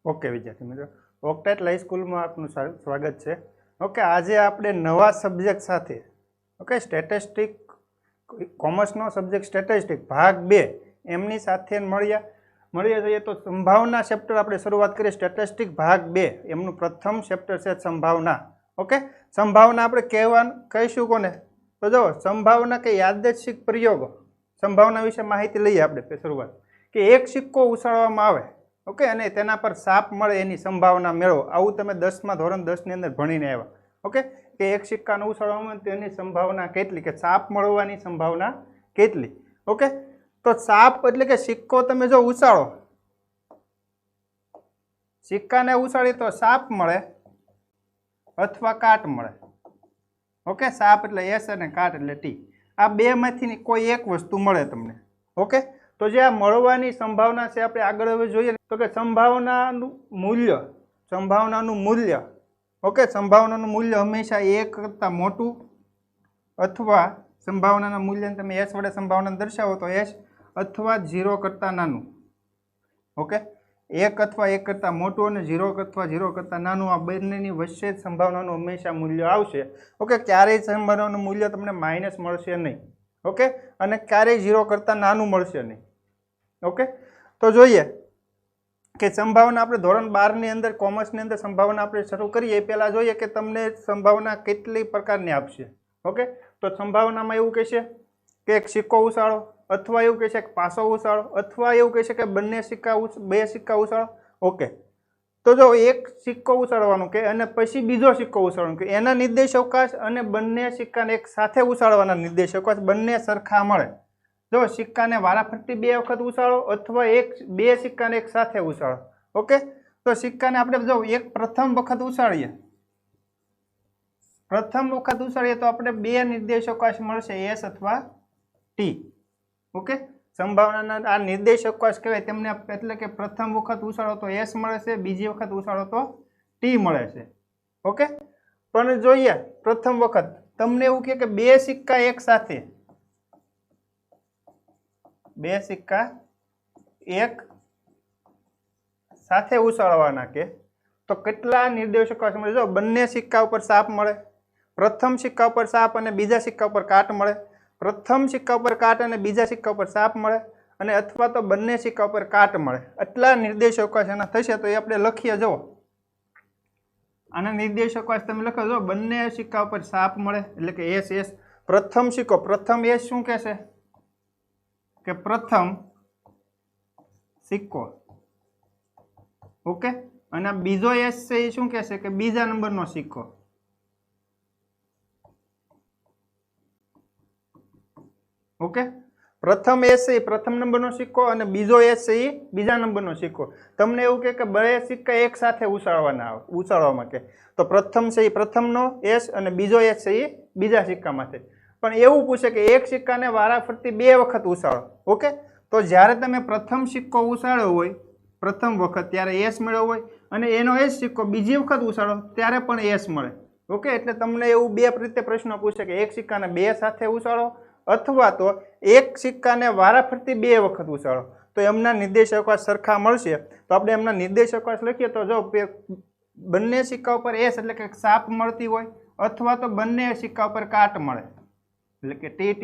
Okay विद्यार्थी मित्रों, ઓક્ટેટ live સ્કૂલમાં આપનું સ્વાગત છે। ઓકે, આજે આપણે નવા સબ્જેક્ટ સાથે ઓકે સ્ટેટિસ્ટિક કોમર્સનો સબ્જેક્ટ સ્ટેટિસ્ટિક ભાગ 2 એમની સાથે મળીએ જઈએ તો સંભાવના ચેપ્ટર આપણે શરૂઆત કરીએ। સ્ટેટિસ્ટિક ભાગ 2 એમનું પ્રથમ ચેપ્ટર છે સંભાવના। ઓકે, સંભાવના આપણે કહીશું કોને તો જો સંભાવના કે યાદચ્છિક પ્રયોગો, સંભાવના વિશે માહિતી લઈએ આપણે શરૂઆત કે એક સિક્કો ઉછાળવામાં આવે ओके अने तेना पर साप मळे एनी संभावना मेळवो। आवुं तमे 10 मां धोरण 10 ની અંદર ભણીને આવ્યા। ओके કે एक सिक्कानो उछाळવામાં तेनी संभावना કેટલી કે साप મળવાની संभावना કેટલી। ओके तो साप એટલે કે સિક્કો તમે જો ઉછાળો, સિક્કાને ઉછાળી તો साप મળે અથવા કાટ મળે। ओके साप એટલે S અને કાટ એટલે T, આ બે માંથી કોઈ એક વસ્તુ મળે તમને। ओके तो जे आ મળવાની संभावना છે આપણે આગળ હવે જોઈએ तो કે संभावनाનું मूल्य ओके संभावनाનું मूल्य हमेशा 1 करता मोटું अथवा संभावनाના મૂલ્યને તમે S વડે संभावना दर्शावो तो S अथवा 0 करता नाનું। ओके 1 अथवा 1 करता मोटું અને 0 अथवा 0 करता नाનું આ બંનેની વચ્ચે संभावनाનું हमेशा मूल्य आवशे। ओके क्यारेय संभावनाનું मूल्य તમને माइनस મળશે નહીં। ओके અને ક્યારેય 0 કરતા નાનું મળશે નહીં। ओके तो જોઈએ કે संभावना આપણે ધોરણ 12 ની અંદર કોમર્સની અંદર संभावना આપણે શરૂ કરીએ એ પહેલા જોઈએ કે તમને संभावना કેટલી પ્રકારની આપશે। ओके तो संभावनाમાં એવું કહેશે કે એક સિક્કો ઉછાળો, અથવા એવું કહેશે કે પાસો ઉછાળો, અથવા એવું કહેશે કે બે સિક્કા ઉછાળો। ओके तो જો એક સિક્કો ઉછાળવાનો કે અને પછી બીજો સિક્કો ઉછાળવાનો કે એના નિર્દેશાવકાશ અને બંને સિક્કાને એક સાથે ઉછાળવાના નિર્દેશાવકાશ બંને સરખા મળે। जो सिक्का ने वाराफरती 2 वखत उछाळो अथवा बे सिक्का ने एक साथे उछाळो। ओके तो सिक्का ने आपणे जो एक प्रथम वखत उछाळीए, तो आपणे बे निर्देशावकाश मळशे S अथवा T। ओके संभावना आ निर्देशावकाश कहेवाय तेमने एटले के प्रथम वखत उछाळो तो S मळे छे, बीजी वखत उछाळो तो T मळे छे। ओके पण जोईए प्रथम वखत तमने एवुं कहे के बे सिक्का एक साथे, बे सिक्का एक साथे उछाळवाना के तो કેટલા નિર્દેશકો મળે। જો બંને સિક્કા ઉપર સાપ મળે, પ્રથમ સિક્કા ઉપર સાપ અને બીજા સિક્કા ઉપર કાટ મળે, પ્રથમ સિક્કા ઉપર કાટ અને બીજા સિક્કા ઉપર સાપ મળે, અને અથવા તો બંને સિક્કા ઉપર કાટ મળે, આટલા નિર્દેશકો એના થશે તો એ આપણે લખીએ। જો આના નિર્દેશકો તમે લખો, જો બંને સિક્કા ઉપર સાપ મળે એટલે કે S S, પ્રથમ સિક્કો પ્રથમ S શું કહેશે કે प्रथम सिक्को। ओके અને બીજો S છે એ શું કહેશે કે બીજા નંબરનો સિક્કો। ओके प्रथम S છે પ્રથમ નંબરનો સિક્કો અને બીજો S છે એ બીજા નંબરનો સિક્કો। તમને એવું કે બે સિક્કા એક સાથે ઉછાળવામાં કે તો પ્રથમ છે એ પ્રથમનો S અને બીજો S છે એ બીજા સિક્કામાંથી। પણ એવું પૂછે કે એક સિક્કાને વારાફરતી 2 વખત ઉછાળો। ओके तो જ્યારે તમે પ્રથમ સિક્કો ઉછાળ્યો હોય પ્રથમ વખત ત્યારે S મળ્યો હોય અને એનો S સિક્કો બીજી વખત ઉછાળો ત્યારે પણ S મળે। ओके એટલે તમને એવું બે રીતે પ્રશ્ન પૂછે કે એક સિક્કાને 2 સાથે ઉછાળો અથવા તો એક સિક્કાને વારાફરતી 2 વખત ઉછાળો તો એમના નિર્દેશાવકાશ સરખા મળશે। તો આપણે એમના નિર્દેશાવકાશ લખીએ તો જો બંને સિક્કા ઉપર S એટલે કે સાપ મળતી હોય અથવા તો બંને સિક્કા ઉપર કાટ મળે એટલે કે TT।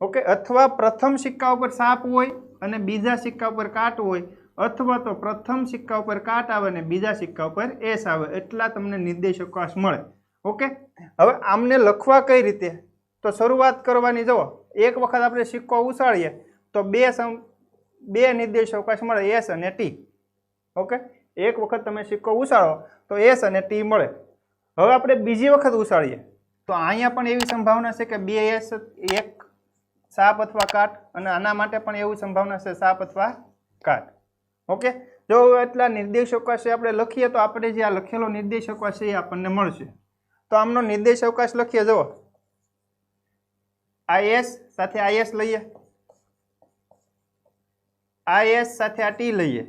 ओके अथवा प्रथम सिक्का पर साप होय अने बीजा सिक्का पर काट होय अथवा तो प्रथम सिक्का पर काट आवे ने बीजा सिक्का पर S आवे एटला तमने निर्देशावकाश मळे। ओके हवे आमने लखवा कई रीते तो शुरुआत करवानी। जो एक वखत आपणे सिक्को उछाळीए तो बे निर्देशावकाश मळे S अने T। ओके एक वखत तमे सिक्को उछाळो तो S अने T मळे। हवे आपणे बीजी वखत उछाळीए तो अहींया पण एवी संभावना छे के बे S एक साप अथवा काट અને આના માટે પણ એવી સંભાવના છે સાપ અથવા કાટ। ઓકે જો એટલા નિર્દેશાવકાશ આપણે લખીએ તો આપણે જે આ લખેલો નિર્દેશાવકાશ છે એ આપણને મળશે। તો આમનો નિર્દેશાવકાશ લખીએ। જો IS સાથે IS લઈએ, IS સાથે આ T લઈએ।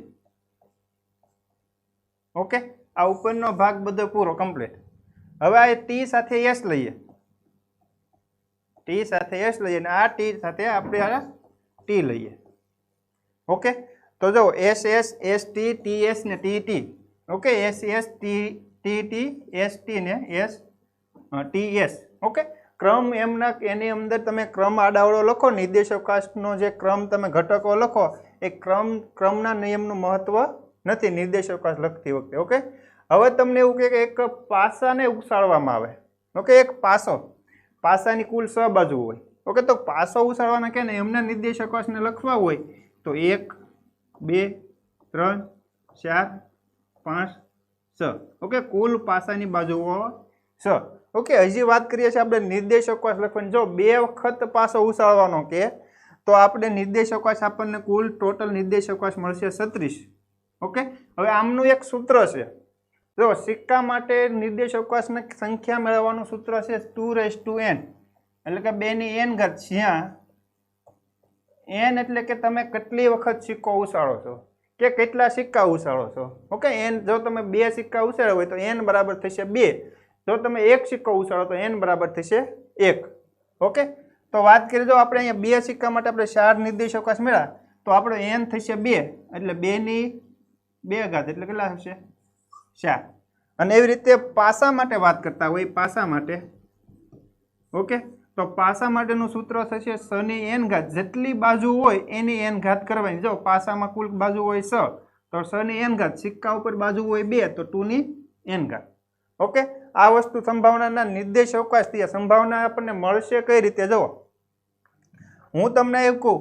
ઓકે આ ઉપરનો ભાગ બધો પૂરો કમ્પ્લીટ। હવે આ T સાથે S લઈએ, T સાથે S લઈએ અને આ T સાથે આપણે આ T લઈએ। ओके तो जो S S S T T S ने T T okay S S T T S T ને એસ ટી એસ ઓકે ક્રમ એમના એની અંદર તમે ક્રમ આડાવડો લખો નિર્દેશાવકાશનો જે ક્રમ તમે ઘટકો લખો એ ક્રમના નિયમનું મહત્વ નથી નિર્દેશાવકાશ લખતી વખતે ઓકે હવે તમને એવું કહે કે એક પાસાને ઉછાળવામાં આવે ઓકે એક પાસાની કુલ 6 બાજુ હોય ઓકે તો પાસો ઉછાળવાના કે ને એમના નિર્દેશાવકાશને લખવા હોય તો 1 2 3 4 5 6 ઓકે કુલ પાસાની બાજુઓ 6 ઓકે હજી વાત કરીએ છીએ આપણે નિર્દેશાવકાશ લખવાની જો 2 વખત પાસો ઉછાળવાનો કે તો આપણે નિર્દેશાવકાશ આપણને કુલ ટોટલ નિર્દેશાવકાશ મળશે 36 ઓકે હવે આમનું એક સૂત્ર છે જો સિક્કા માટે નિર્દેશાવકાશની સંખ્યા મેળવવાનું સૂત્ર છે 2n એટલે કે 2 ની n ઘાત જ્યાં n એટલે કે તમે કેટલી વખત સિક્કો ઉછાળો છો કે કેટલા સિક્કા ઉછાળો છો ઓકે n જો તમે 2 સિક્કા ઉછાળ્યા હોય તો n બરાબર થશે 2 જો તમે 1 સિક્કો ઉછાળો તો n બરાબર થશે 1 ઓકે તો વાત કરીએ જો આપણે અહીંયા 2 સિક્કા માટે આપણે 4 નિર્દેશાવકાશ મળ્યા તો આપણો n થશે 2 એટલે 2 ની 2 ઘાત એટલે કેટલા થશે 4 અને એવી રીતે પાસા માટે વાત કરતા હોય પાસા માટે ઓકે તો પાસા માટેનું સૂત્ર થશે 6 ની n ઘાત જેટલી બાજુ હોય એની n ઘાત કરવાની જો પાસામાં કુલ બાજુ હોય 6 તો 6 ની n ઘાત સિક્કા ઉપર બાજુ હોય 2 તો 2 ની n ઘાત ઓકે આ વસ્તુ સંભાવનાના નિર્દેશાવકાશથી સંભાવના આપણને મળશે કઈ રીતે જો હું તમને એવું કહું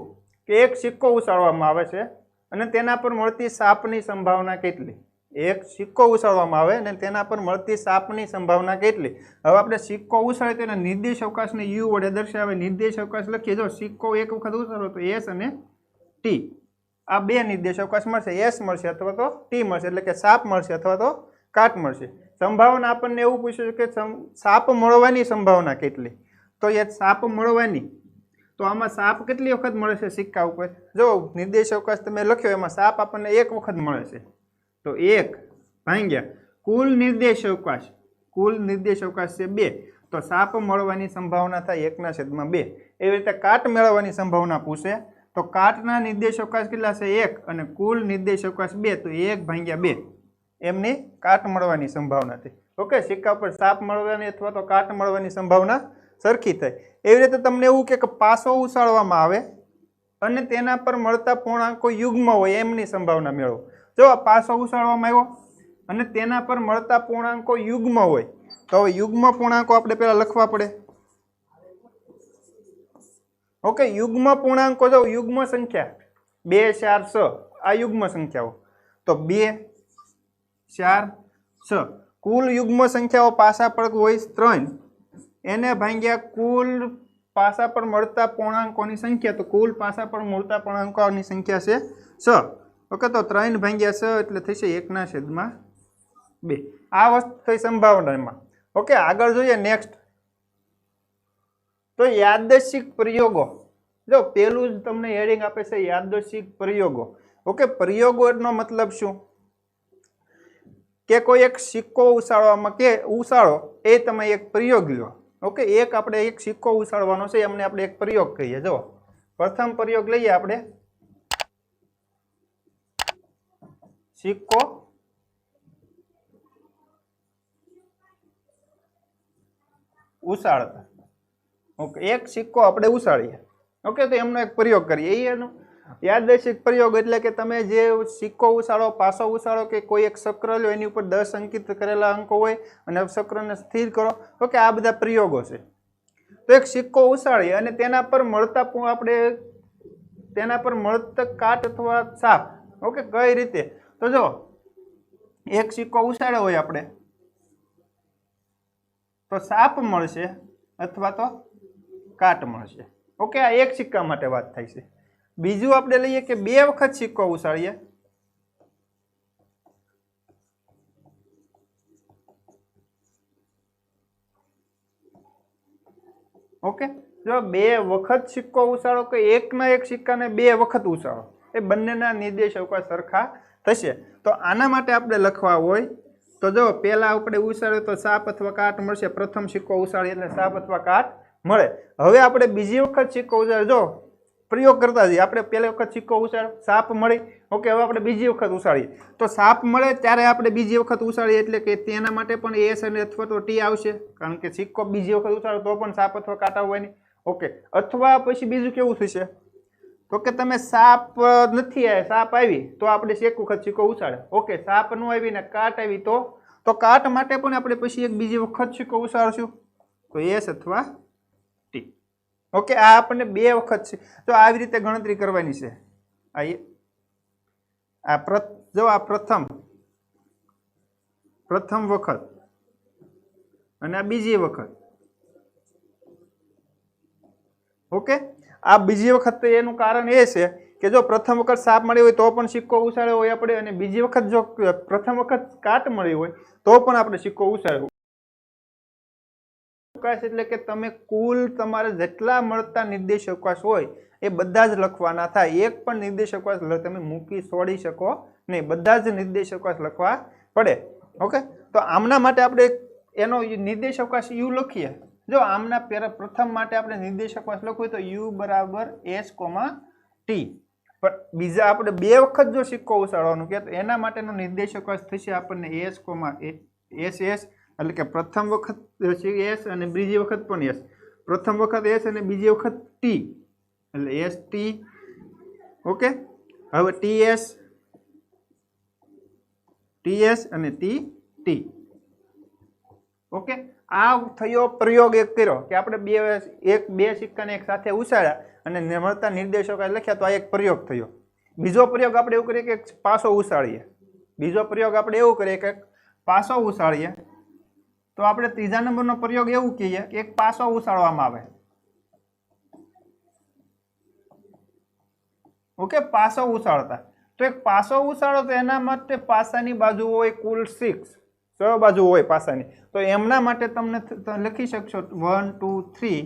કે એક સિક્કો ઉછાળવામાં આવે છે અને તેના પર મળતી સાપની સંભાવના કેટલી એક સિક્કો ઉછાળવામાં આવે અને તેના પર મળતી સાપની સંભાવના કેટલી હવે આપણે સિક્કો ઉછાળે તો એના નિર્દેશાવકાશને u વડે દર્શાવે નિર્દેશાવકાશ લખીએ જો સિક્કો એક વખત ઉછાળો તો s અને t આ બે નિર્દેશાવકાશ મળશે s મળશે અથવા તો t મળશે એટલે કે સાપ મળશે અથવા તો કાટ મળશે સંભાવના આપણને એવું પૂછ્યું કે સાપ મળવાની સંભાવના કેટલી તો એ સાપ મળવાની તો આમાં સાપ કેટલી વખત મળે છે સિક્કા ઉપર જો નિર્દેશાવકાશ તમે લખ્યો એમાં સાપ આપણને એક વખત મળે છે તો 1 ભાગ્યા કુલ નિર્દેશાવકાશ છે 2 તો સાપ મળવાની સંભાવના થાય 1/2 એવી રીતે કાટ મેળવવાની સંભાવના પૂછે તો કાટના નિર્દેશાવકાશ કેટલા છે 1 અને કુલ નિર્દેશાવકાશ 2 તો 1/2 એમની કાટ મળવાની સંભાવના થઈ ઓકે સિક્કા પર સાપ મળવાની અથવા તો કાટ મળવાની સંભાવના સરખી થાય એવી રીતે તમને એવું કે પાસો ઉછાળવામાં આવે અને તેના પર મળતા પૂર્ણાંકો યુગ્મ હોય એમની સંભાવના મેળવો જો આ પાસો ઉછાળવામાં આવ્યો અને તેના પર મળતા પૂર્ણાંકો યુગ્મ હોય તો હવે યુગ્મ પૂર્ણાંકો આપણે પહેલા લખવા પડે ઓકે યુગ્મ પૂર્ણાંકો જો યુગ્મ સંખ્યા 2 4 6 આ યુગ્મ સંખ્યાઓ તો 2 4 6 કુલ યુગ્મ સંખ્યાઓ પાસા પર હોય 3 એને ભાગ્યા કુલ પાસા પર મળતા પૂર્ણાંકોની સંખ્યા તો કુલ પાસા પર મળતા પૂર્ણાંકોની સંખ્યા છે 6 ઓકે તો 3/6 એટલે થશે 1/2 આ વસ્તુ થઈ સંભાવનામાં ઓકે આગળ જોઈએ નેક્સ્ટ તો યાદચ્છિક પ્રયોગો જો પેલું જ તમને હેડિંગ આપે છે યાદચ્છિક પ્રયોગો ઓકે પ્રયોગો એનો મતલબ શું કે કોઈ એક સિક્કો ઉછાળવામાં કે ઉછાળો એ તમે એક પ્રયોગ લો ઓકે એક આપણે એક સિક્કો ઉછાળવાનો છે એમને આપણે એક પ્રયોગ કહીએ જો પ્રથમ પ્રયોગ લઈએ આપણે સિક્કો ઉછાળતા ઓકે એક સિક્કો આપણે ઉછાળીએ ઓકે તો એમનો એક પ્રયોગ કરીએ એનો યાદચ્છિક પ્રયોગ એટલે કે તમે જે સિક્કો ઉછાળો પાસો ઉછાળો કે કોઈ એક ચક્ર લો એની ઉપર 10 અંકિત કરેલા અંકો હોય અને ચક્રને સ્થિર કરો ઓકે આ બધા પ્રયોગો છે તો એક સિક્કો ઉછાળીએ અને તેના પર મળતા આપણે તેના પર મળતા કાટ અથવા સાપ ઓકે કઈ રીતે તો જો એક સિક્કો ઉછાળ્યો હોય આપણે તો સાપ મળશે અથવા તો કાટ મળશે ઓકે આ એક સિક્કા માટે વાત થાય છે બીજું આપણે લઈએ કે 2 વખત સિક્કો ઉછાળીએ ઓકે જો 2 વખત સિક્કો ઉછાળો કે એકના એક સિક્કાને 2 વખત ઉછાળો એ બંનેના નિર્દેશાવકાશ સરખા થશે તો આના માટે આપણે લખવા હોય તો જો પહેલા આપણે ઉછાળ્યો તો સાપ અથવા કાટ મળશે પ્રથમ સિક્કો ઉછાળીએ એટલે સાપ અથવા કાટ મળે હવે આપણે બીજી વખત સિક્કો ઉછાળ્યો જો પ્રયોગ કરતા જઈએ. આપણે પહેલી વખત સિક્કો ઉછાળ, સાપ મળી, ઓકે. હવે આપણે બીજી વખત ઉછાળીએ તો સાપ મળે ત્યારે આપણે બીજી વખત ઉછાળીએ એટલે કે તેના માટે પણ એસ અને અથવા તો ટી આવશે, કારણ કે સિક્કો બીજી વખત ઉછાળો તો પણ સાપ અથવા કાંટા હોય નહીં, ઓકે. અથવા પછી બીજું કેવું થશે તો કે તમે સાપ નથી આવ્યા, સાપ આવી તો આપણે એક વખત સિક્કો ઉછાળે, ઓકે. સાપ ન આવી ને કાટ આવી તો કાટ માટે પણ આપણે પછી એક બીજી વખત સિક્કો ઉછાળશું, તો એસ અથવા ટી, ઓકે. આ આપણને બે વખત છે. તો આવી રીતે ગણતરી કરવાની છે. જો આ પ્રથમ વખત અને આ બીજી વખત, ઓકે. આ બીજી વખત તો એનું કારણ એ છે કે જો પ્રથમ વખત સાપ મળી હોય તો પણ સિક્કો ઉછાળ્યો હોય આપણે, અને બીજી વખત જો પ્રથમ વખત કાટ મળી હોય તો પણ આપણે સિક્કો ઉછાળ્યો. એટલે કે તમે કુલ તમારે જેટલા મળતા નિર્દેશકાંશ હોય એ બધા જ લખવાના થાય. એક પણ નિર્દેશકાંશ તમે મૂકી છોડી શકો નહીં, બધા જ નિર્દેશકાંશ લખવા પડે, ઓકે. તો આમના માટે આપણે એનો નિર્દેશકાંશ યુ લખીએ. જો આમના પ્રથમ માટે આપણે નિર્દેશકાંશ લખવું તો યુ બરાબર એસ કોમા ટી. પણ બીજા આપણે બે વખત જો સિક્કો ઉછાળવાનું કે તો એના માટેનો નિર્દેશકાંશ થશે આપણને એસ કોમા એસ એસ, એટલે કે પ્રથમ વખત એસ અને બીજી વખત પણ એસ, પ્રથમ વખત એસ અને બીજી વખત ટી, એટલે એસ ટી, ઓકે. હવે ટીએસ અને ટી, ઓકે. આ થયો પ્રયોગ એક કર્યો કે આપણે બે સિક્કાને એક સાથે ઉછાળ્યા અને મળતા નિર્દેશકાંશ લખ્યા, તો આ એક પ્રયોગ થયો. બીજો પ્રયોગ આપણે એવું કરીએ કે પાસો ઉછાળીએ. બીજો પ્રયોગ આપણે એવું કરીએ કે પાસો ઉછાળીએ, તો આપણે ત્રીજા નંબરનો પ્રયોગ એવું કહીએ કે એક પાસો ઉછાળવામાં આવે, ઓકે. પાસો ઉછાળતા તો એક પાસો ઉછાળો તો એના માટે પાસાની બાજુ હોય કુલ 6 બાજુ હોય પાસાની, તો એમના માટે તમને લખી શકશો 1 2 3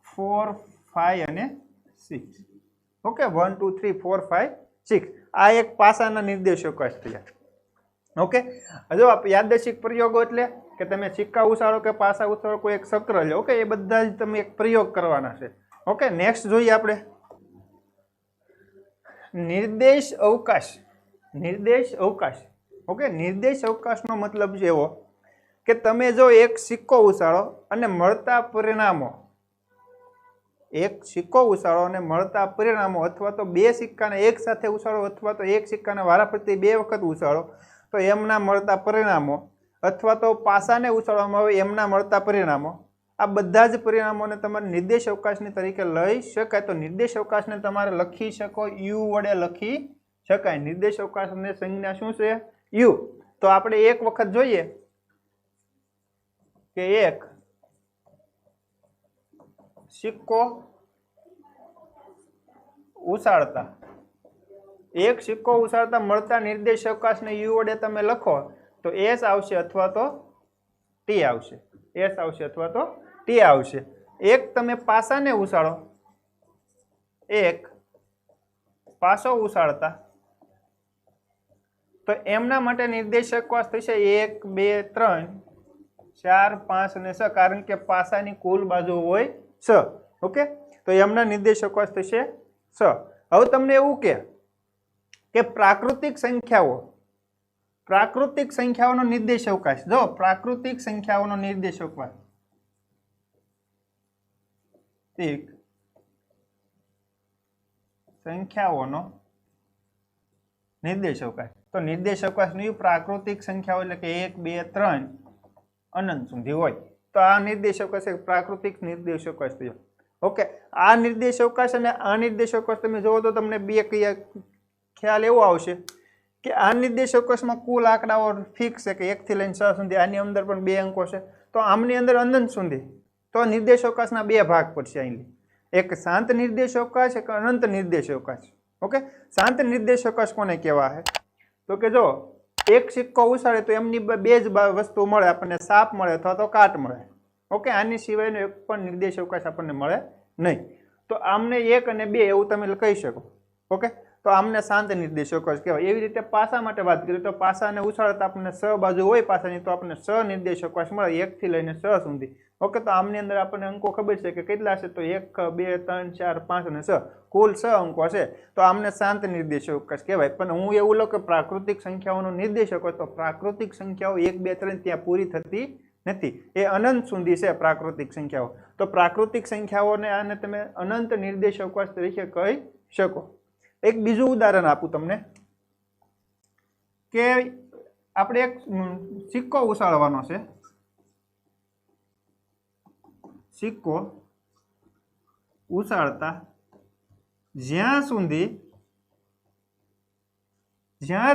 4 5 અને 6, ઓકે. 1 2 3 4 5 6 આ એક પાસાના નિર્દેશકાંશ થયા, ઓકે. જો યાદચ્છિક પ્રયોગો એટલે કે તમે સિક્કા ઉછાળો કે પાસા ઉછાળો, કોઈ એક ચક્ર લો, ઓકે. એ બધા જ તમે એક પ્રયોગ કરવાના છે, ઓકે. નેક્સ્ટ જોઈએ આપણે નિર્દેશ અવકાશ, ઓકે. નિર્દેશ અવકાશનો મતલબ છે એવો કે તમે જો એક સિક્કો ઉછાળો અને મળતા પરિણામો, એક સિક્કો ઉછાળો અને મળતા પરિણામો, અથવા તો બે સિક્કાને એક સાથે ઉછાળો અથવા તો એક સિક્કાને વારાફરતી બે વખત ઉછાળો તો એમના મળતા પરિણામો, અથવા તો પાસાને ઉછાળવામાં આવે એમના મળતા પરિણામો, આ બધા જ પરિણામોને તમારે નિર્દેશ અવકાશની તરીકે લઈ શકાય. તો નિર્દેશ અવકાશને તમારે લખી શકો, યુ વડે લખી શકાય. નિર્દેશ અવકાશની સંજ્ઞા શું છે? યુ. તો આપણે એક વખત જોઈએ કે એક સિક્કો ઉછાળતા, મળતા નિર્દેશ અવકાશને યુ વડે તમે લખો તો એસ આવશે અથવા તો ટી આવશે, એસ આવશે અથવા તો ટી આવશે. એક તમે પાસાને ઉછાળો, એક પાસો ઉછાળતા, તો એમના માટે નિર્દેશ અવકાશ થશે 1 2 3 4 5 અને 6, કારણ કે પાસાની કુલ બાજુ હોય 6, ઓકે. તો એમના નિર્દેશ અવકાશ થશે 6. હવે તમને એવું કે પ્રાકૃતિક સંખ્યાઓનો નિર્દેશ અવકાશ, જો પ્રાકૃતિક સંખ્યાઓનો નિર્દેશ અવકાશ, સંખ્યાઓનો નિર્દેશ અવકાશ. તો નિર્દેશ અવકાશની પ્રાકૃતિક સંખ્યાઓ એટલે કે 1 2 3 અનંત સુધી હોય, તો આ નિર્દેશ અવકાશ પ્રાકૃતિક નિર્દેશ અવકાશ થયો, ઓકે. આ નિર્દેશ અવકાશ અને આ નિર્દેશ અવકાશ તમે જોવો તો તમને બે ખ્યાલ એવો આવશે કે આ નિર્દેશ અવકાશમાં કુલ આંકડાઓ ફિક્સ છે કે 1 થી લઈને 6 સુધી, આની અંદર પણ 2 અંકો છે, તો આમની અંદર અનંત સુધી. તો નિર્દેશ અવકાશના બે ભાગ પડશે અહીં, એક શાંત નિર્દેશ અવકાશ, એક અનંત નિર્દેશ અવકાશ, ઓકે. શાંત નિર્દેશ અવકાશ કોને કહેવાય? તો કે જો એક સિક્કો ઉછાળે તો એમની બે જ વસ્તુ મળે આપણને, સાપ મળે અથવા તો કાટ મળે, ઓકે. આની સિવાયનો એક પણ નિર્દેશ અવકાશ આપણને મળે નહીં. તો આમને 1 અને 2 એવું તમે કહી શકો, ઓકે. તો આમને શાંત નિર્દેશ અવકાશ કહેવાય. એવી રીતે પાસા માટે વાત કરીએ તો પાસાને ઉછાળતા આપણને 6 બાજુ હોય પાસાની, તો આપણને 6 નિર્દેશ અવકાશ મળે, 1 થી લઈને 6 સુધી. ओके, तो आमनी अंदर आपने अंको खबर है कि केटला छे, तो 1 2 3 4 5 અને 6 कुल 6 अंको छे, तो आमने शांत निर्देशक कहेवाय। पण हूँ एवुं लઉં કે प्राकृतिक संख्याओनो निर्देशक હોય, तो प्राकृतिक संख्याओ 1 2 3 त्यां पूरी थती નથી, એ અનંત સુધી છે પ્રાકૃતિક સંખ્યાઓ। તો પ્રાકૃતિક સંખ્યાઓને આને તમે અનંત નિર્દેશકો તરીકે કહી શકો। એક બીજું ઉદાહરણ આપું તમને કે આપણે એક સિક્કો ઉછાળવાનો છે, સિક્કો ઉછાળતા જ્યાં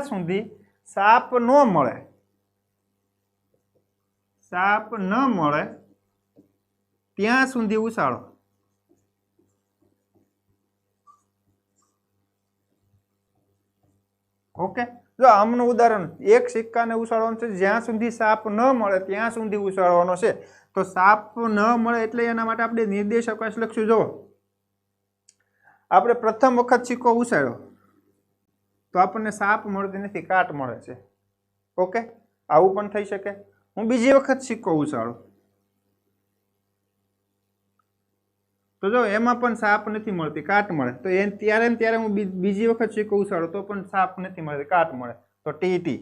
સુધી સાપ ન મળે, साप न मळे त्यां सुधी उछाळो। ओके, जो आमनुं उदाहरण एक सिक्का ने उछाळવાનો છે, જ્યાં સુધી સાપ ન મળે ત્યાં સુધી ઉછાળવાનો છે। તો સાપ ન મળે એટલે એના માટે આપણે નિર્દેશકાંશ લખશું। જો આપણે પ્રથમ વખત સિક્કો ઉછાળ્યો તો આપણને સાપ મળતી નથી, કાટ મળે છે। ઓકે, આવું પણ થઈ શકે। હું બીજી વખત સિક્કો ઉછાળું તો જો એમાં પણ સાપ નથી મળતી, કાટ મળે, તો ત્યારે ને ત્યારે હું બીજી વખત સિક્કો ઉછાળું તો પણ સાપ નથી મળતી, કાટ મળે, તો ટી ટી।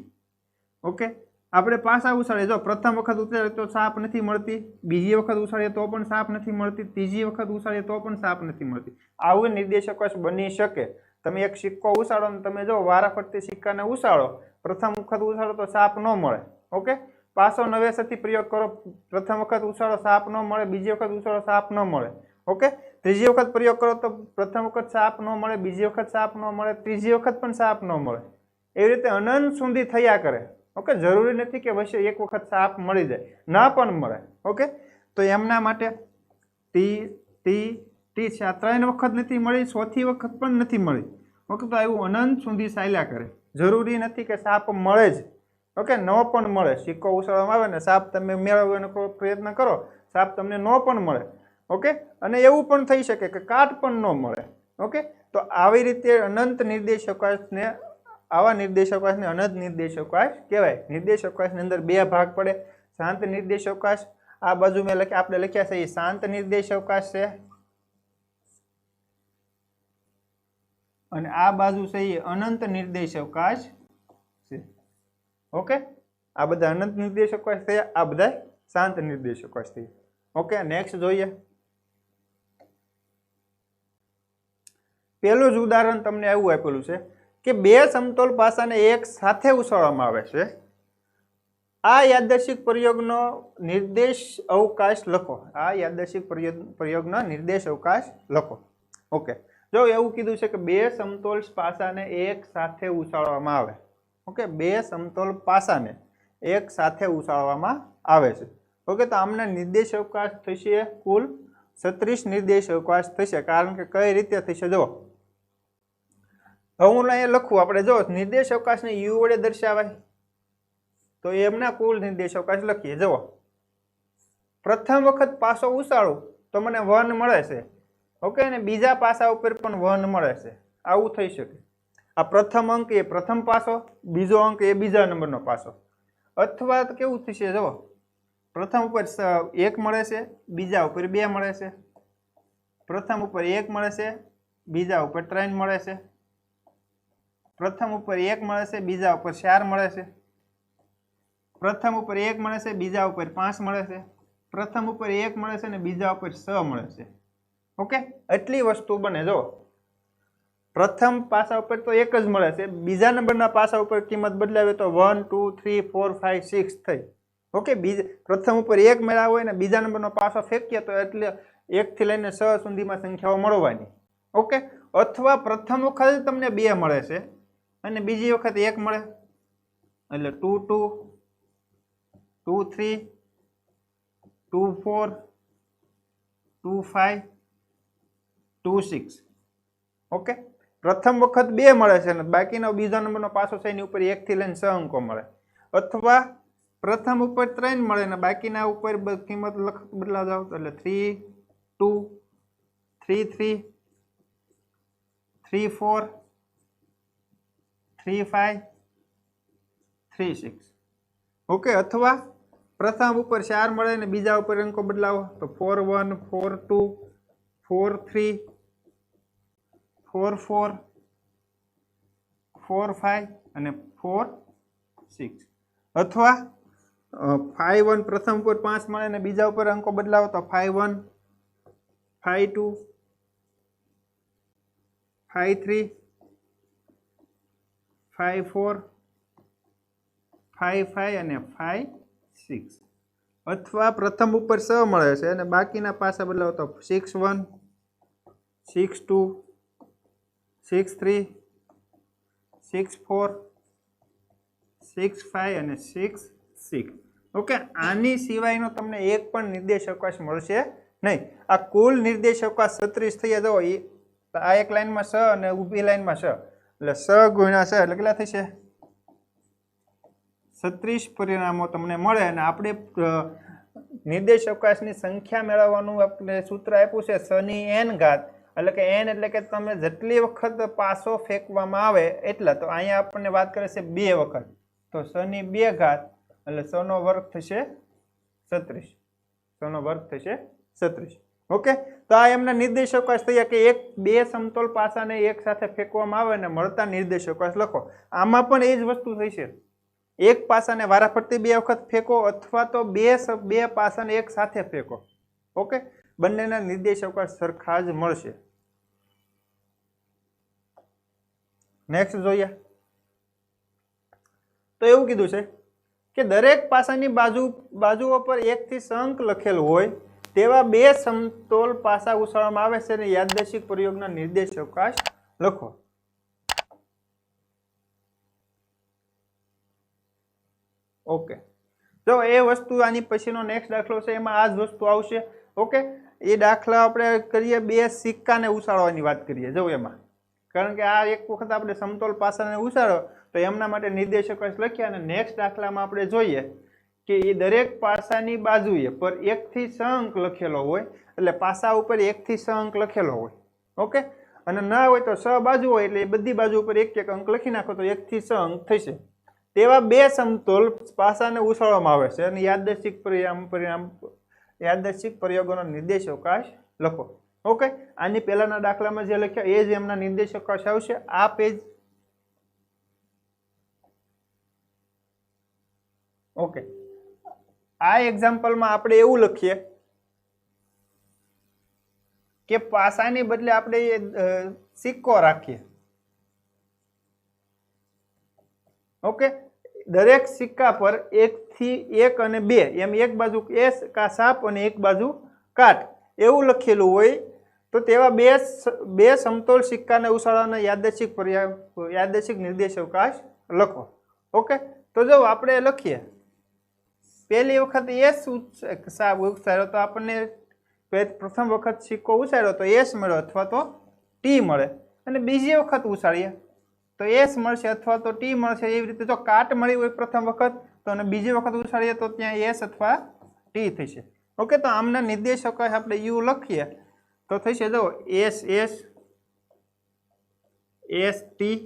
ઓકે, આપણે પાછા ઉછાળીએ, જો પ્રથમ વખત ઉછાળીએ તો સાપ નથી મળતી, બીજી વખત ઉછાળીએ તો પણ સાપ નથી મળતી, ત્રીજી વખત ઉછાળીએ તો પણ સાપ નથી મળતી। આવું નિર્દેશકાંશ બની શકે। તમે એક સિક્કો ઉછાળો ને તમે જો વારાફરતી સિક્કાને ઉછાળો, પ્રથમ વખત ઉછાળો તો સાપ ન મળે। ઓકે, पाछो नवेसरथी प्रयोग करो, प्रथम वखत उछाळो साप न मळे, बीजी वखत उछाळो साप न मळे। ओके, त्रीजी वखत प्रयोग करो तो प्रथम वखत साप न मळे, बीजी वखत साप न मळे, त्रीजी वखत पण साप न मळे। एवी रीते अनंत सुधी थया करे। ओके, जरूरी नथी के वच्चे एक वखत साप मळी जाय, न पण मळे। ओके, तो एमना माटे टी टी टी छे, आ 3 वखत नथी मळी, चौथी वखत पण नथी मळी। ओके, तो एवुं अनंत सुधी चाल्या करे, जरूरी नथी के साप मळे ज। ओके, न पण मळे, सिक्को उछाळवामां आवे ने साप तमे मेळवવાનો प्रयत्न करो, साप तमने न पण मळे। ओके, अने एवुं पण थई शके के काट पण न मळे। ओके, तो आवी रीते अनंत निर्देशकांशने, आवा निर्देशकांशने अनंत निर्देशकांश कहेवाय। निर्देशकांशनी अंदर बे भाग पड़े, शांत निर्देशकांश, आ बाजू में आपणे लख्या छे शांत निर्देशकांश छे, अने आ बाजू छे अनंत निर्देशकांश छे। ओके, आ बधा अनंत निर्देशकांश थया, आ बधा शांत निर्देशकांश थया। ओके, नेक्स्ट जोईए। पहेलुं ज उदाहरण तमने आવું આપેલું છે કે બે સમતોલ પાસાને એક સાથે ઉછાળવામાં આવે છે। આ યાદર્શિક પ્રયોગનો નિર્દેશ અવકાશ લખો। આ યાદર્શિક પ્રયોગનો નિર્દેશ અવકાશ લખો। ઓકે, જો એવું કીધું છે કે બે સમતોલ પાસાને એક સાથે ઉછાળવામાં આવે। ओके, बे समतोल पासाने एक साथे उछाळवामां आवे छे। ओके, तो आमना निर्देश अवकाश थशे कुल 36 निर्देश अवकाश थशे। कारण के कई रीते थशे जो हूँ अहींया लखुं, आपणे जो निर्देश अवकाशने यू वडे दर्शावाय तो एमना कुल निर्देश अवकाश लखीए। जो प्रथम वखत पासो उछाळुं तो मने 1 मळे छे। ओके, अने बीजा पासा उपर पण 1 मळे छे, आवुं थई शके। आ प्रथम अंक ए प्रथम पासो, बीजो अंक ए बीजा नंबरनो पासो, अथवा तो केवुं थशे, जो प्रथम उपर 1 मळे छे, बीजा उपर 2 मळे छे, प्रथम उपर 1 मळे छे, बीजा उपर 3 मळे छे, प्रथम उपर 1 मळे छे, बीजा उपर 4 मळे छे, प्रथम उपर 1 मळे छे, बीजा उपर 5 मळे छे, प्रथम उपर 1 मळे छे ने बीजा उपर 6 मळे छे। ओके, आटली वस्तु बने। जो प्रथम पासा पर तो एक ज मळे छे, बीजा नंबरना पासा पर किंमत बदलावे तो 1 2 3 4 5 6 थई। ओके, प्रथम पर 1 मळ्या होय ने बीजा नंबरनो पासो फेंकीए तो एटले 1 थी लईने 6 सुधीमां संख्याओ मळवानी। ओके, अथवा प्रथम वखत तमने 2 मळे छे अने बीजी वखत 1 मळे, एटले 2 2 2 3 2 4 2 5 2 6। ओके, प्रथम वखत 2 मळे छे ने बाकीनो बीजा नंबरनो पासो छे एनी उपर 1 थी लईने 6 अंको मळे। अथवा प्रथम उपर 3 मळे ने बाकीना उपर किंमत बदला जाओ तो 3 2 3 3 3 4 3 5 3 6। ओके, अथवा प्रथम ઉપર 4 મળે ને બીજા ઉપર અંકો બદલાવો તો 4 1 4 2 4 3 4 4 4 5 અને 4 6 અથવા 5 1 પ્રથમ ઉપર 5 મળે ને બીજા ઉપર અંકો બદલાવો તો 5 1 5 2 5 3 5 4 5 5 અને 5 6 અથવા પ્રથમ ઉપર 6 મળે છે અને બાકીના પાસા બદલાવો તો 6 1 6 2 6 3 6 4 6 5 અને 6 6 ઓકે આની સિવાયનો તમને એક પણ નિર્દેશ અવકાશ મળશે નહીં આ કુલ નિર્દેશ અવકાશ 36 થઈ જાવ આ એક લાઈનમાં 6 અને ઊભી લાઈનમાં 6 એટલે 6 ગુણ્યા 6 એટલે કેટલા થશે 36 પરિણામો તમને મળે અને આપણે નિર્દેશ અવકાશની સંખ્યા મેળવવાનું આપણે સૂત્ર આપ્યું છે 6 ની n ઘાત એટલે કે n એટલે કે તમે જેટલી વખત પાસો ફેંકવામાં આવે એટલા તો અહીંયા આપણને વાત કરે છે 2 વખત તો 6 ની 2 ઘાત એટલે 6 નો વર્ગ થશે 36 6 નો વર્ગ થશે 36 ઓકે તો આ એમના નિર્દેશ અવકાશ થયા કે એક બે સમતોલ પાસાને એક સાથે ફેંકવામાં આવે અને મળતા નિર્દેશ અવકાશ લખો આમાં પણ એ જ વસ્તુ થઈ છે એક પાસાને વારાફરતી 2 વખત ફેંકો અથવા તો બે પાસાને એક સાથે ફેંકો ઓકે બંનેના નિર્દેશ અવકાશ સરખા જ મળશે નેક્સ્ટ જોઈએ તો એવું કીધું છે કે દરેક પાસાની બાજુઓ પર 1 થી અંક લખેલ હોય તેવા બે સમતોલ પાસા ઉછાળવામાં આવે છે અને યાદચ્છિક પ્રયોગના નિર્દેશ અવકાશ લખો ઓકે જો એ વસ્તુ આની પછીનો નેક્સ્ટ દાખલો છે એમાં આ જ વસ્તુ આવશે ઓકે એ દાખલા આપણે કરીએ બે સિક્કાને ઉછાળવાની વાત કરીએ જો એમાં કારણ કે આ એક વખત આપણે સમતોલ પાસાને ઉછાળો તો એમના માટે નિર્દેશ અવકાશ લખ્યા અને નેક્સ્ટ દાખલામાં આપણે જોઈએ કે એ દરેક પાસાની બાજુએ પર 1 થી 6 અંક લખેલો હોય એટલે પાસા ઉપર 1 થી 6 અંક લખેલો હોય ઓકે અને ના હોય તો 6 બાજુ હોય એટલે બધી બાજુ ઉપર એક એક અંક લખી નાખો તો 1 થી 6 અંક થશે તેવા બે સમતોલ પાસાને ઉછાળવામાં આવે છે અને યાદચ્છિક પ્રયોગોનો નિર્દેશ અવકાશ લખો ઓકે આની પહેલાના દાખલામાં જે લખ્યા એ જ એમના નિર્દેશ અવકાશ આવશે આ પેજ ઓકે આ એક્ઝામ્પલમાં આપણે એવું લખીએ કે પાસાની બદલે આપણે સિક્કો રાખીએ ઓકે દરેક સિક્કા પર 1 થી 1 અને 2 એમ એક બાજુ એસ કા સાપ અને એક બાજુ કાટ એવું લખેલું હોય તો તેવા બે સમતોલ સિક્કાને ઉછાળવાના યાદચ્છિક નિર્દેશ અવકાશ લખો ઓકે તો જો આપણે લખીએ પહેલી વખત એસ ઉછાળ્યો તો આપણને પ્રથમ વખત સિક્કો ઉછાળ્યો તો એસ મળ્યો અથવા તો ટી મળે અને બીજી વખત ઉછાળીએ તો એસ મળશે અથવા તો ટી મળશે એવી રીતે જો કાટ મળી હોય પ્રથમ વખત તો અને બીજી વખત ઉછાળીએ તો ત્યાં એસ અથવા ટી થશે ઓકે તો આમના નિર્દેશ અવકાશ આપણે યુ લખીએ તો થશે જો S S S T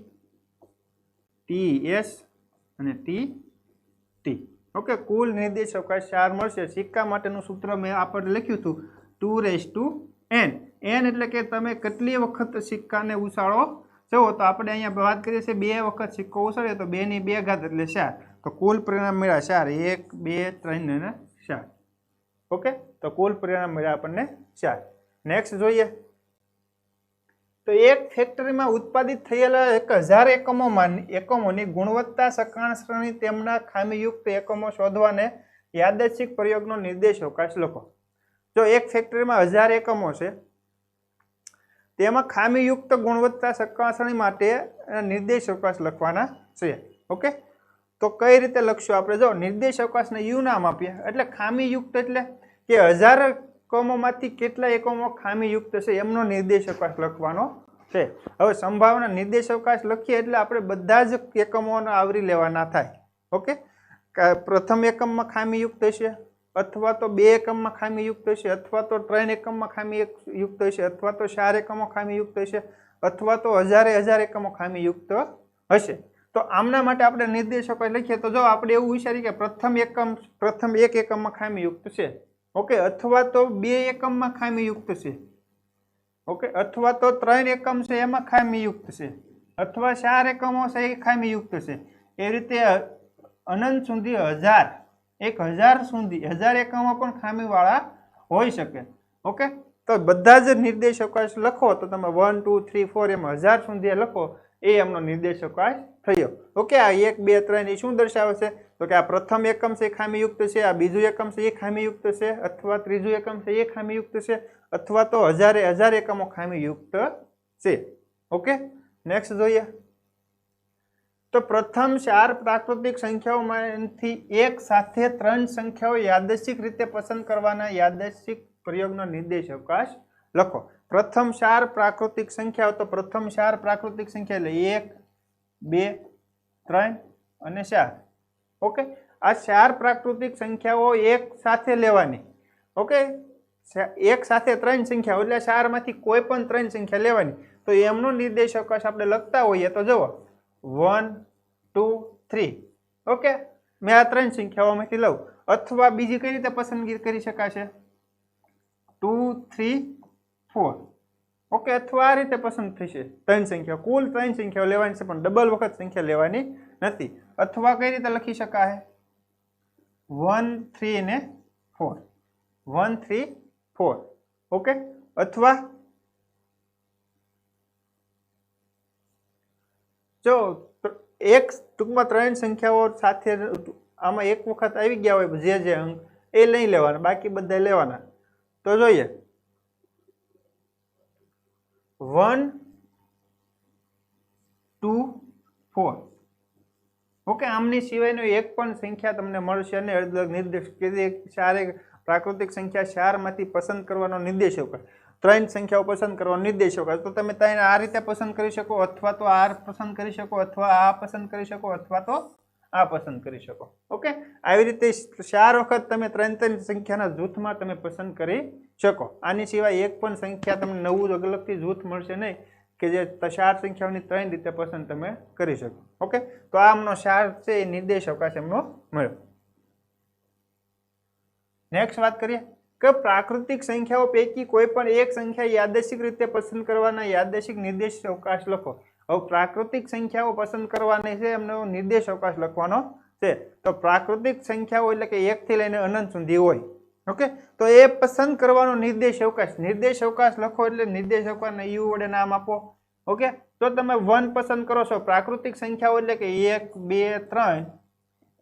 T S અને ટી ટી ઓકે કુલ નિર્દેશ અવકાશ 4 મળશે સિક્કા માટેનું સૂત્ર મેં આપણે લખ્યું હતું 2n n એટલે કે તમે કેટલી વખત સિક્કાને ઉછાળો છો તો આપણે અહીંયા વાત કરીએ છીએ 2 વખત સિક્કો ઉછાળીએ તો 2 ની 2 ઘાત એટલે 4 તો કુલ પરિણામ મળ્યા 4 1 2 3 અને 4 ઓકે તો કુલ પરિણામ મળ્યા આપણને 4 નેક્સ્ટ જોઈએ તો એક ફેક્ટરીમાં ઉત્પાદિત થયેલા 1000 એકમોની ગુણવત્તા સકારણી તેમના ખામીયુક્ત એકમો શોધવાને યાદચ્છિક પ્રયોગનો નિર્દેશ અવકાશ લખો જો એક ફેક્ટરીમાં 1000 એકમો છે તેમાં ખામીયુક્ત ગુણવત્તા ચકાસણી માટે નિર્દેશ અવકાશ લખવાના છે ઓકે તો કઈ રીતે લખશું આપણે જો નિર્દેશ અવકાશને યુ નામ આપીએ એટલે ખામીયુક્ત એટલે કે 1000 એકમોમાંથી કેટલા એકમો ખામીયુક્ત છે એમનો નિર્દેશ અવકાશ લખવાનો છે હવે સંભાવના નિર્દેશ અવકાશ લખીએ એટલે આપણે બધા જ એકમોને આવરી લેવાના થાય ઓકે પ્રથમ એકમમાં ખામીયુક્ત હશે અથવા તો 2 એકમમાં ખામીયુક્ત હશે અથવા તો 3 એકમમાં ખામીયુક્ત હશે અથવા તો 4 એકમો ખામીયુક્ત હશે અથવા તો 1000 એકમો ખામીયુક્ત હશે તો આમના માટે આપણે નિર્દેશકો લખીએ તો જો આપણે એવું વિચારીએ કે પ્રથમ એક એકમમાં ખામીયુક્ત છે, ઓકે, અથવા તો 2 એકમમાં ખામીયુક્ત છે, ઓકે, અથવા તો 3 એકમ છે એમાં ખામીયુક્ત છે, અથવા 4 એકમો છે એ ખામીયુક્ત છે. એ રીતે અનંત સુધી 1000 સુધી 1000 એકમો પણ ખામીવાળા હોઈ શકે. ઓકે, તો બધા જ નિર્દેશકાંશ લખો તો તમે 1 2 3 4 એમ 1000 સુધી લખો એ એમનો નિર્દેશકાંશ થયો. ઓકે, આ 1 2 3 એ શું દર્શાવે છે તો કે આ પ્રથમ એકમ છે એ ખામીયુક્ત છે, આ બીજું એકમ છે એ ખામીયુક્ત છે, અથવા ત્રીજું એકમ છે એ ખામીયુક્ત છે, અથવા તો 1000 એકમો ખામીયુક્ત છે. ઓકે, નેક્સ્ટ જોઈએ તો પ્રથમ 4 પ્રાકૃતિક સંખ્યાઓમાંથી એક સાથે 3 સંખ્યાઓ યાદચ્છિક રીતે પસંદ કરવાના યાદચ્છિક પ્રયોગનો નિર્દેશકાંશ લખો. પ્રથમ 4 પ્રાકૃતિક સંખ્યાઓ તો પ્રથમ 4 પ્રાકૃતિક સંખ્યા એટલે 1 2 3 અને 4. ઓકે, આ 4 પ્રાકૃતિક સંખ્યાઓ એક સાથે લેવાની. ઓકે, એક સાથે 3 સંખ્યાઓ એટલે 4 માંથી કોઈ પણ 3 સંખ્યા લેવાની. તો એમનો નિર્દેશકાંશ આપણે લખતા હોઈએ તો જુઓ 1 2 3. ઓકે, મેં આ 3 સંખ્યાઓમાંથી લઉં, અથવા બીજી કઈ રીતે પસંદગી કરી શકાશે 2 3 4. ઓકે, અથવા આ રીતે પસંદ થશે 3 સંખ્યા, કુલ 3 સંખ્યાઓ લેવાની છે પણ ડબલ વખત સંખ્યા લેવાની નથી. અથવા કઈ રીતે લખી શકાય 1 3 ને 4 1 3 4. ઓકે, અથવા જો એક ટૂંકમાં 3 સંખ્યાઓ સાથે આમાં એક વખત આવી ગયા હોય જે અંક એ લઈ લેવાના, બાકી બધા લેવાના. તો જોઈએ 1 2 4. ઓકે, આમની સિવાયનો એક પણ સંખ્યા તમને મળશે અને નિર્દેશ ચારે પ્રાકૃતિક સંખ્યા 4 માંથી પસંદ કરવાનો નિર્દેશક, 3 સંખ્યાઓ પસંદ કરવાનો નિર્દેશક. તો તમે તેને આ રીતે પસંદ કરી શકો, અથવા તો આ પસંદ કરી શકો, અથવા આ પસંદ કરી શકો, અથવા તો આ પસંદ કરી શકો. ઓકે, આવી રીતે 4 વખત તમે 3 સંખ્યાના જૂથમાં તમે પસંદ કરી શકો. આની સિવાય એક પણ સંખ્યા તમને નવું અલગથી જૂથ મળશે નહીં કે જે 4 સંખ્યાઓની 3 રીતે પસંદ તમે કરી શકો. ઓકે, તો આમનો 4 છે એ નિર્દેશકાંશ એમનો મળ્યો. નેક્સ્ટ વાત કરીએ કે પ્રાકૃતિક સંખ્યાઓ પૈકી કોઈ પણ એક સંખ્યા યાદચ્છિક રીતે પસંદ કરવાના યાદચ્છિક નિર્દેશકાંશ લખો. હવે પ્રાકૃતિક સંખ્યાઓ પસંદ કરવાની છે, એમનો નિર્દેશકાંશ લખવાનો છે. તો પ્રાકૃતિક સંખ્યાઓ એટલે કે 1 થી લઈને અનંત સુધી હોય. ઓકે, તો એ પસંદ કરવાનો નિર્દેશકાંશ લખો એટલે નિર્દેશકાંશને યુ વડે નામ આપો. ઓકે, તો તમે 1 પસંદ કરો છો, પ્રાકૃતિક સંખ્યાઓ એટલે કે 1 2 3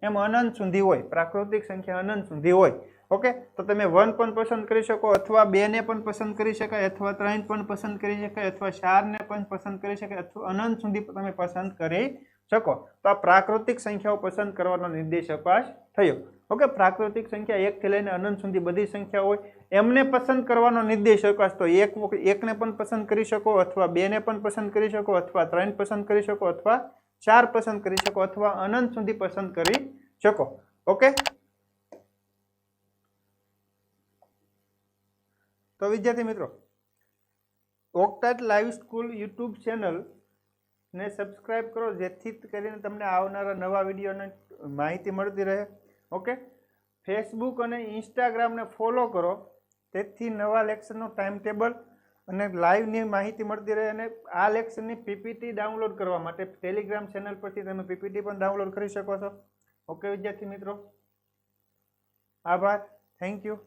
એમ અનંત સુધી હોય, પ્રાકૃતિક સંખ્યા અનંત સુધી હોય. ઓકે, તો તમે 1 પણ પસંદ કરી શકો, અથવા 2 ને પણ પસંદ કરી શકાય, અથવા 3 પણ પસંદ કરી શકાય, અથવા 4 ને પણ પસંદ કરી શકાય, અથવા અનંત સુધી તમે પસંદ કરી શકો. તો આ પ્રાકૃતિક સંખ્યાઓ પસંદ કરવાનો નિર્દેશકાંશ થયો. ઓકે, પ્રાકૃતિક સંખ્યા 1 થી લઈને અનંત સુધી બધી સંખ્યા હોય, એમને પસંદ કરવાનો નિર્દેશકાંશ તો 1 ને પણ પસંદ કરી શકો, અથવા 2 ને પણ પસંદ કરી શકો, અથવા 3 પસંદ કરી શકો, અથવા 4 પસંદ કરી શકો, અથવા અનંત સુધી પસંદ કરી શકો. ઓકે, તો વિદ્યાર્થી મિત્રો, ઓક્ટાટ લાઈવ સ્કૂલ યુટ્યુબ ચેનલ ને સબસ્ક્રાઇબ કરો, જેથી કરીને તમને આવનારા નવા વિડીયોની માહિતી મળતી રહે. ઓકે, ફેસબુક અને ઇન્સ્ટાગ્રામને ફોલો કરો, તેથી નવા લેક્ચરનો ટાઈમ ટેબલ અને લાઈવની માહિતી મળતી રહે. અને આ લેક્ચરની પીપીટી ડાઉનલોડ કરવા માટે ટેલિગ્રામ ચેનલ પરથી તમે પીપીટી પણ ડાઉનલોડ કરી શકો છો. ઓકે વિદ્યાર્થી મિત્રો, આભાર, થેન્ક યુ.